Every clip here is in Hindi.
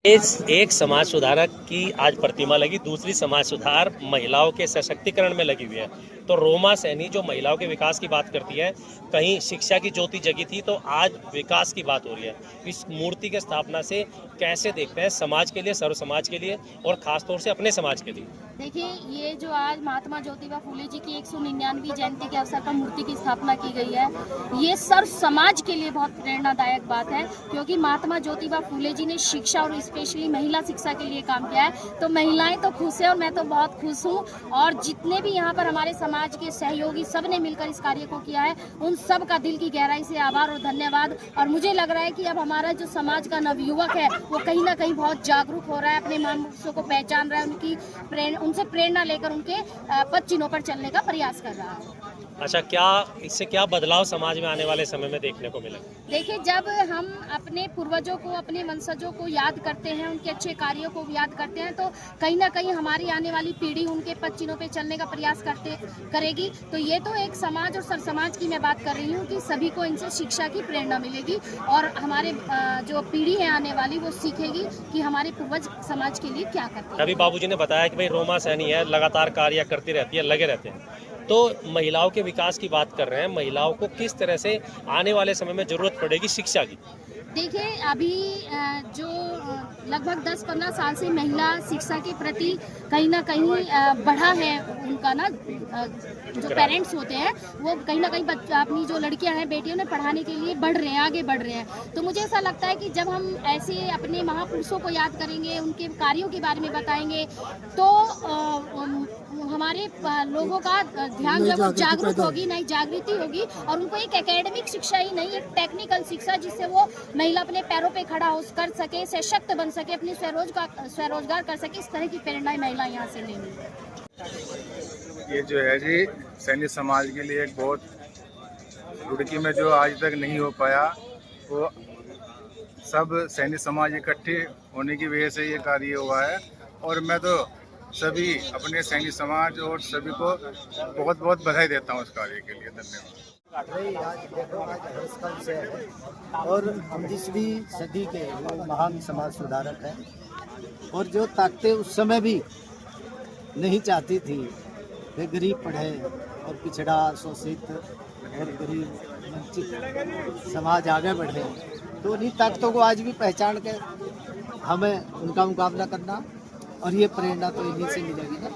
एक समाज सुधारक की आज प्रतिमा लगी, दूसरी समाज सुधार महिलाओं के सशक्तिकरण में लगी हुई है। तो रोमा सैनी जो महिलाओं के विकास की बात करती है, कहीं शिक्षा की ज्योति जगी थी तो आज विकास की बात हो रही है। इस मूर्ति की स्थापना से कैसे देखते हैं समाज के लिए, सर्व समाज के लिए और खासतौर से अपने समाज के लिए? देखिए, ये जो आज महात्मा ज्योतिबा फूले जी की 199वीं जयंती के अवसर पर मूर्ति की स्थापना की गई है, ये सर्व समाज के लिए बहुत प्रेरणादायक बात है, क्योंकि महात्मा ज्योतिबा फूले जी ने शिक्षा और स्पेशली महिला शिक्षा के लिए काम किया है। तो महिलाएं तो खुश है और मैं तो बहुत खुश हूँ, और जितने भी यहाँ पर हमारे समाज के सहयोगी सब ने मिलकर इस कार्य को किया है, उन सब का दिल की गहराई से आभार और धन्यवाद। और मुझे लग रहा है कि अब हमारा जो समाज का नवयुवक है वो कहीं ना कहीं बहुत जागरूक हो रहा है, अपने महापुरुषों को पहचान रहा है, उनसे प्रेरणा लेकर उनके पद चिन्हों पर चलने का प्रयास कर रहा है। अच्छा, इससे क्या बदलाव समाज में आने वाले समय में देखने को मिलेगा? देखिए, जब हम अपने पूर्वजों को, अपने वंशजों को याद करते हैं, उनके अच्छे कार्यों को याद करते हैं, तो कहीं ना कहीं हमारी आने वाली पीढ़ी उनके पद चिन्हों पे चलने का प्रयास करेगी। तो ये तो एक समाज और सर समाज की मैं बात कर रही हूँ कि सभी को इनसे शिक्षा की प्रेरणा मिलेगी और हमारे जो पीढ़ी है आने वाली वो सीखेगी कि हमारे पूर्वज समाज के लिए क्या करते हैं। अभी बाबूजी ने बताया कि भाई रोमा सैनी है, लगातार कार्य करती रहती है, लगे रहते हैं। तो महिलाओं के विकास की बात कर रहे हैं, महिलाओं को किस तरह से आने वाले समय में जरूरत पड़ेगी शिक्षा की? देखिए, अभी जो लगभग 10-15 साल से महिला शिक्षा के प्रति कहीं ना कहीं बढ़ा है उनका ना, जो पेरेंट्स होते हैं वो कहीं ना कहीं अपनी जो लड़कियां हैं, बेटियों ने पढ़ाने के लिए बढ़ रहे हैं, आगे बढ़ रहे हैं। तो मुझे ऐसा लगता है कि जब हम ऐसे अपने महापुरुषों को याद करेंगे, उनके कार्यों के बारे में बताएंगे, तो हमारे लोगों का ध्यान जब जागरूक होगी, नई जागृति होगी, और उनको एक एकेडमिक शिक्षा ही नहीं, एक टेक्निकल शिक्षा जिससे वो महिला अपने पैरों पे खड़ा हो कर सके, सशक्त बन सके, अपनी स्वरोजगार कर सके, इस तरह की प्रेरणाएं महिला यहाँ से लेंगी। ये जो है जी सैन्य समाज के लिए एक बहुत रुड़की में जो आज तक नहीं हो पाया, वो सब सैन्य समाज इकट्ठे होने की वजह से ये कार्य हुआ है। और मैं तो सभी अपने सैन्य समाज और सभी को बहुत बहुत बधाई देता हूँ इस कार्य के लिए। धन्यवाद। भाई, आज देखो, आज हर्ष का विषय है और 19वीं सदी के महान समाज सुधारक हैं, और जो ताकतें उस समय भी नहीं चाहती थी वे गरीब पढ़े और पिछड़ा, शोषित और गरीब वंचित समाज आगे बढ़े, तो उन्हीं ताकतों को आज भी पहचान के हमें उनका मुकाबला करना, और ये प्रेरणा तो इन्हीं से मिलेगी ना।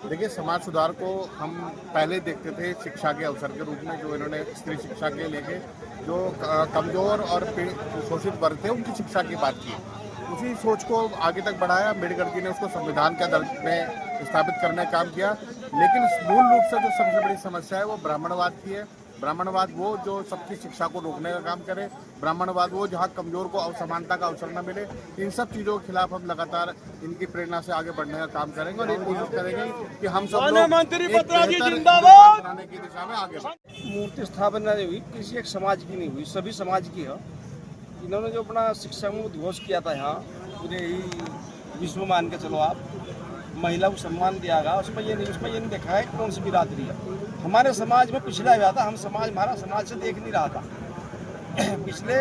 देखिए, समाज सुधार को हम पहले देखते थे शिक्षा के अवसर के रूप में, जो इन्होंने स्त्री शिक्षा के लेके जो कमज़ोर और शोषित वर्ग थे उनकी शिक्षा की बात की, उसी सोच को आगे तक बढ़ाया। अम्बेडकर जी ने उसको संविधान के दर्ज में स्थापित करने का काम किया। लेकिन मूल रूप से जो सबसे बड़ी समस्या है वो ब्राह्मणवाद की है। ब्राह्मणवाद वो जो सबकी शिक्षा को रोकने का काम करे, ब्राह्मणवाद वो जहाँ कमजोर को असमानता का अवसर न मिले। इन सब चीज़ों के खिलाफ हम लगातार इनकी प्रेरणा से आगे बढ़ने का काम करेंगे और ये कोशिश करेंगे कि हम सब लोग एक बेहतर बनाने की दिशा में आगे बढ़ें। मूर्ति स्थापना नहीं हुई किसी एक समाज की नहीं हुई, सभी समाज की है। इन्होंने जो अपना शिक्षा में उद्घोष किया था यहाँ पूरे ही विश्व मान के चलो आप, महिला को सम्मान दिया गया, उसमें ये नहीं देखा है कौन सी बिरादरी है। हमारे समाज में पिछड़ा हुआ था, हमारा समाज से देख नहीं रहा था। पिछले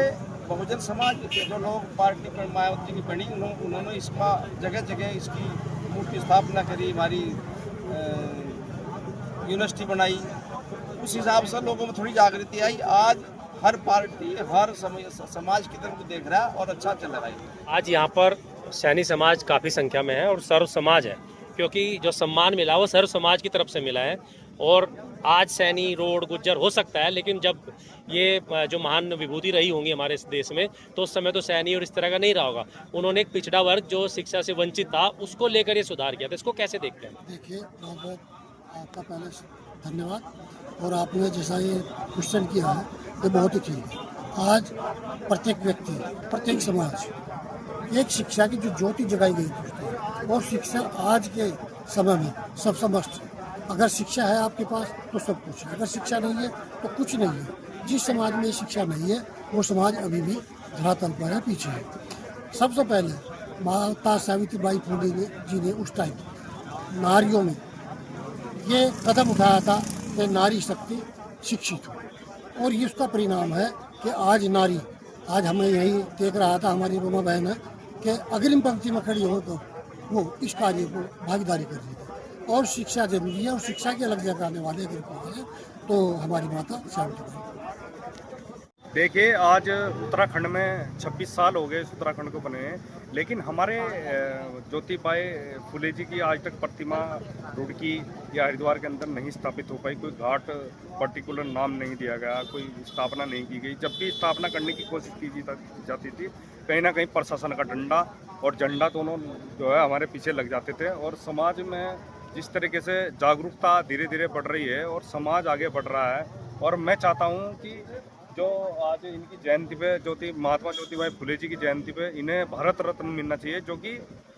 बहुजन समाज जो लोग पार्टी पर मायावती की बनी, उन्होंने इसका जगह जगह इसकी मूर्ति स्थापना करी, हमारी यूनिवर्सिटी बनाई, उस हिसाब से लोगों में थोड़ी जागृति आई। आज हर पार्टी हर समाज की तरफ देख रहा है और अच्छा चल रहा है। आज यहाँ पर सैनी समाज काफ़ी संख्या में है और सर्व समाज है, क्योंकि जो सम्मान मिला वो सर्व समाज की तरफ से मिला है। और आज सैनी, रोड, गुज्जर हो सकता है, लेकिन जब ये जो महान विभूति रही होंगी हमारे इस देश में, तो उस समय तो सैनी और इस तरह का नहीं रहा होगा। उन्होंने एक पिछड़ा वर्ग जो शिक्षा से वंचित था उसको लेकर ये सुधार किया था। इसको कैसे देखते हैं? देखिए, बहुत आपका पहले धन्यवाद, और आपने जैसा ये क्वेश्चन किया है ये बहुत ही ठीक है। आज प्रत्येक व्यक्ति, प्रत्येक समाज एक शिक्षा की जो ज्योति जगाई गई थी, और शिक्षा आज के समय में सबसे मस्त है। अगर शिक्षा है आपके पास तो सब कुछ है, अगर शिक्षा नहीं है तो कुछ नहीं है। जिस समाज में शिक्षा नहीं है वो समाज अभी भी धरातल पर है, पीछे है। सबसे पहले माता सावित्रीबाई फुले जी ने उस टाइम नारियों में ये कदम उठाया था कि नारी शक्ति शिक्षित हो, और ये उसका परिणाम है कि आज नारी, आज हमें यही देख रहा था, हमारी रोमा बहन है, कि अग्रिम पंक्ति में खड़ी हो तो वो इस कार्य को भागीदारी कर रही है। और शिक्षा जरूरी है, और शिक्षा के अलग जगह आने वाले अगर कोई है तो हमारी माता सावित्रीबाई। देखिए, आज उत्तराखंड में 26 साल हो गए इस उत्तराखंड को बने हैं, लेकिन हमारे ज्योतिबाई फुले जी की आज तक प्रतिमा रुड़की या हरिद्वार के अंदर नहीं स्थापित हो पाई। कोई घाट पर्टिकुलर नाम नहीं दिया गया, कोई स्थापना नहीं की गई। जब भी स्थापना करने की कोशिश की जाती थी, कहीं ना कहीं प्रशासन का डंडा और झंडा दोनों जो है हमारे पीछे लग जाते थे। और समाज में जिस तरीके से जागरूकता धीरे धीरे बढ़ रही है और समाज आगे बढ़ रहा है, और मैं चाहता हूँ कि जो आज इनकी जयंती पे महात्मा ज्योतिबाई फुले जी की जयंती पे इन्हें भारत रत्न मिलना चाहिए, जो कि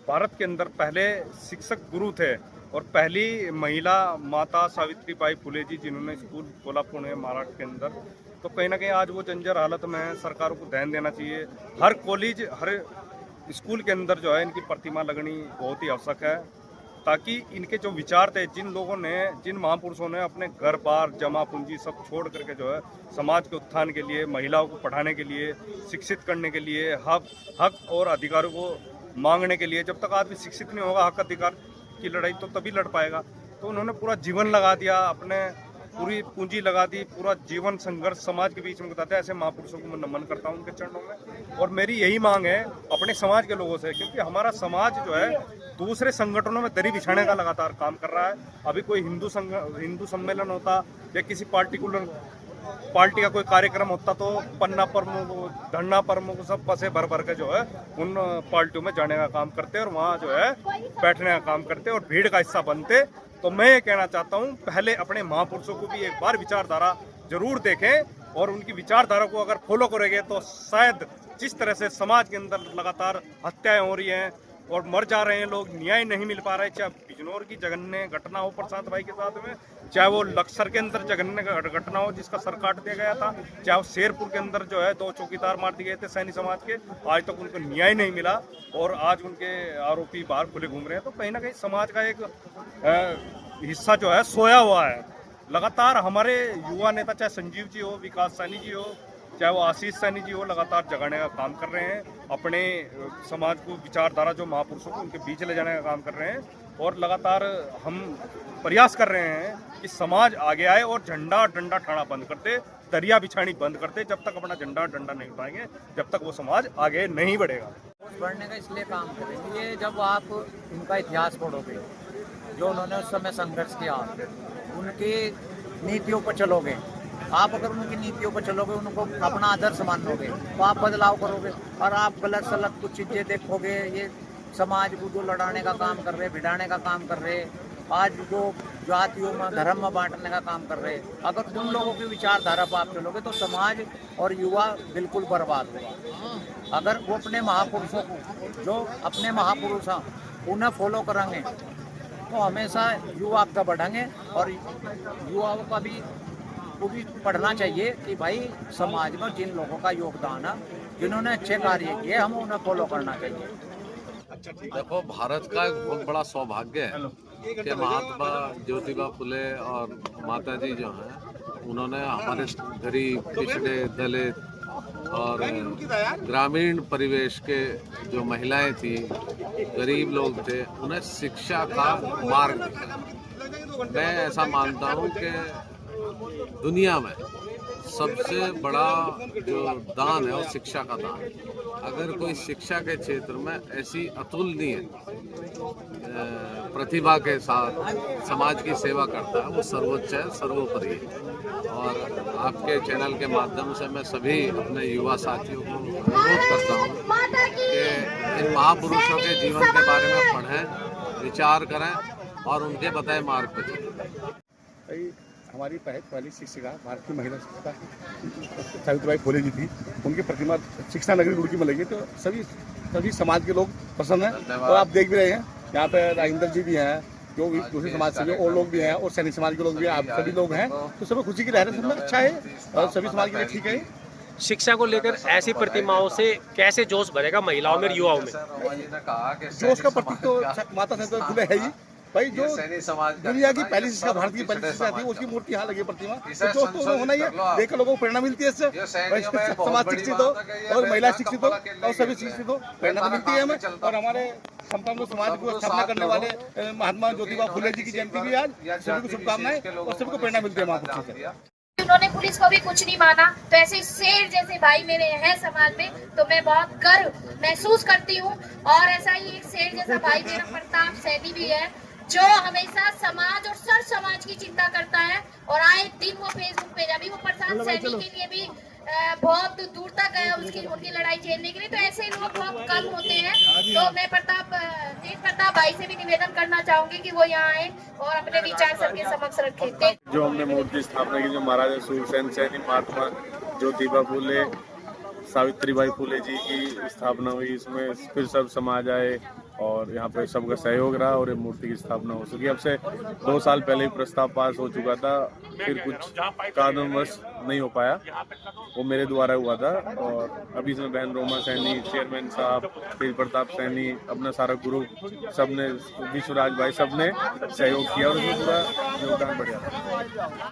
भारत के अंदर पहले शिक्षक गुरु थे और पहली महिला माता सावित्रीबाई फुले जी जिन्होंने स्कूल खोला पुणे महाराष्ट्र के अंदर। तो कहीं ना कहीं आज वो जंजर हालत में है, सरकारों को ध्यान देना चाहिए। हर कॉलेज हर स्कूल के अंदर जो है इनकी प्रतिमा लगनी बहुत ही आवश्यक है, ताकि इनके जो विचार थे, जिन महापुरुषों ने अपने घर बार जमा पूंजी सब छोड़ करके जो है समाज के उत्थान के लिए, महिलाओं को पढ़ाने के लिए, शिक्षित करने के लिए, हक और अधिकारों को मांगने के लिए, जब तक आदमी शिक्षित नहीं होगा हक अधिकार की लड़ाई तो तभी लड़ पाएगा। तो उन्होंने पूरा जीवन लगा दिया, अपने पूरी पूंजी लगा दी, पूरा जीवन संघर्ष समाज के बीच में बताते हैं। ऐसे महापुरुषों को मैं नमन करता हूँ उनके चरणों में। और मेरी यही मांग है अपने समाज के लोगों से, क्योंकि हमारा समाज जो है दूसरे संगठनों में दरी बिछाने का लगातार काम कर रहा है। अभी कोई हिंदू सम्मेलन होता या किसी पार्टिकुलर पार्टी का कोई कार्यक्रम होता तो पन्ना प्रमुख, धरना प्रमुख सब बसें भर भर के जो है उन पार्टियों में जाने का काम करते और वहाँ जो है बैठने का काम करते और भीड़ का हिस्सा बनते। तो मैं ये कहना चाहता हूँ, पहले अपने महापुरुषों को भी एक बार विचारधारा जरूर देखें, और उनकी विचारधारा को अगर फॉलो करेंगे तो शायद जिस तरह से समाज के अंदर लगातार हत्याएं हो रही हैं और मर जा रहे हैं लोग, न्याय नहीं मिल पा रहा है, चाहे बिजनौर की जघन्य घटना हो प्रसाद भाई के साथ में, चाहे वो लक्सर के अंदर जघन्य घटना हो जिसका सर काट दिया गया था, चाहे वो शेरपुर के अंदर जो है 2 चौकीदार मार दिए गए थे सैनी समाज के, आज तक उनको न्याय नहीं मिला और आज उनके आरोपी बाहर खुले घूम रहे हैं। तो कहीं ना कहीं समाज का एक हिस्सा जो है सोया हुआ है। लगातार हमारे युवा नेता, चाहे संजीव जी हो, विकास सैनी जी हो, चाहे वो आशीष सैनी जी हो, लगातार जगाने का काम कर रहे हैं, अपने समाज को विचारधारा जो महापुरुषों को उनके बीच ले जाने का काम कर रहे हैं। और लगातार हम प्रयास कर रहे हैं कि समाज आगे आए और झंडा डंडा ठाना बंद कर दे, दरिया बिछानी बंद कर दे। जब तक अपना झंडा डंडा नहीं उठाएंगे, जब तक वो समाज आगे नहीं बढ़ेगा। बढ़ने का इसलिए काम करेंगे, जब आप उनका इतिहास पढ़ोगे, जो उन्होंने उस समय संघर्ष किया, उनकी नीतियों पर चलोगे, आप अगर उनकी नीतियों पर चलोगे, उनको अपना आदर्श मानोगे, तो आप बदलाव करोगे। और आप गलत सलत कुछ चीज़ें देखोगे, ये समाज को जो लड़ाने का काम कर रहे, भिड़ाने का काम कर रहे, आज जो जातियों में धर्म में बांटने का काम कर रहे, अगर उन लोगों की विचारधारा पर आप चलोगे तो समाज और युवा बिल्कुल बर्बाद होगा। अगर वो अपने महापुरुषों को, जो अपने महापुरुष हैं, उन्हें फॉलो करेंगे तो हमेशा युवा आपका बढ़ेंगे। और युवाओं का भी पढ़ना चाहिए कि भाई समाज में जिन लोगों का योगदान है, जिन्होंने अच्छे कार्य किए, हम उन्हें फॉलो करना चाहिए। देखो, भारत का एक बहुत बड़ा सौभाग्य है कि महात्मा ज्योतिबा फुले और माता जी जो हैं, उन्होंने हमारे गरीब, पिछड़े, दलित और ग्रामीण परिवेश के जो महिलाएं थी, गरीब लोग थे, उन्हें शिक्षा का मार्ग दिखाया। मैं ऐसा मानता हूँ कि दुनिया में सबसे बड़ा जो दान है वो शिक्षा का दान है। अगर कोई शिक्षा के क्षेत्र में ऐसी अतुलनीय प्रतिभा के साथ समाज की सेवा करता है, वो सर्वोच्च है, सर्वोपरि है। और आपके चैनल के माध्यम से मैं सभी अपने युवा साथियों को अनुरोध करता हूँ कि इन महापुरुषों के जीवन के बारे में पढ़ें, विचार करें और उनके बताए मार्ग पर चलें। हमारी पहली शिक्षिका, भारत की महिला शिक्षिका सावित्रीबाई फुले जी थी। उनकी प्रतिमा शिक्षा नगरी रुड़की में लगी, तो सभी समाज के लोग पसंद हैं। और आप देख भी रहे हैं, यहाँ पे राजेंद्र जी भी हैं, जो दूसरे समाज से और लोग भी हैं, और सैनिक समाज के लोग भी हैं, आप सभी लोग हैं। तो सब खुशी की लहर है, सब में अच्छा है और सभी समाज के लिए ठीक है। शिक्षा को लेकर ऐसी प्रतिमाओं से कैसे जोश भरेगा महिलाओं में, युवाओं में? जोश का प्रतीक तो माता सावित्रीबाई फुले है ही, भाई जो सैनी समाज का दुनिया की पहली शिक्षा, भारत की पहली शिक्षा थी, उसकी मूर्ति यहाँ लगी प्रतिमा, तो दोस्तों होना ही है, देखकर लोगों को प्रेरणा मिलती है इससे। समाज शिक्षित हो और महिला शिक्षित हो और सभी शिक्षित हो, प्रेरणा तो मिलती है हमें। और हमारे संपन्न समाज को स्थापना करने वाले महात्मा ज्योतिबा फुले जी की जयंती भी आज, सभी को शुभकामनाएं और सभी को प्रेरणा मिलती है महापुरुषों से। उन्होंने पुलिस को भी कुछ नहीं माना, तो ऐसे शेर जैसे भाई मेरे हैं समाज में, तो मैं बहुत गर्व महसूस करती हूँ। और ऐसा ही एक शेर जैसा भाई मेरा प्रताप सैनी भी है, जो हमेशा समाज और सर समाज की चिंता करता है। और आए दिन वो फेसबुक पे, अभी वो प्रशांत सैनी के लिए भी बहुत दूर तक गया उनकी लड़ाई झेलने के लिए, तो ऐसे लोग बहुत कम होते हैं। तो मैं तेज प्रताप भाई से भी निवेदन करना चाहूंगी कि वो यहाँ आए और अपने विचार सबके समक्ष रखें। जो हमने मूर्ति स्थापना की, जो महाराजा सूरसेन सैनी, महात्मा ज्योतिबा फुले, सावित्रीबाई फुले जी की स्थापना हुई, इसमें फिर सब समाज आए और यहाँ पे सबका सहयोग रहा और ये मूर्ति की स्थापना हो सकी। अब से 2 साल पहले ही प्रस्ताव पास हो चुका था, फिर कुछ कारणवश नहीं हो पाया, वो मेरे द्वारा हुआ था। और अभी इसमें बहन रोमा सैनी, चेयरमैन साहब, तेज प्रताप सैनी, अपना सारा ग्रुप, सबने, विश्वराज भाई, सबने सहयोग किया और उसमें पूरा योगदान बढ़िया था।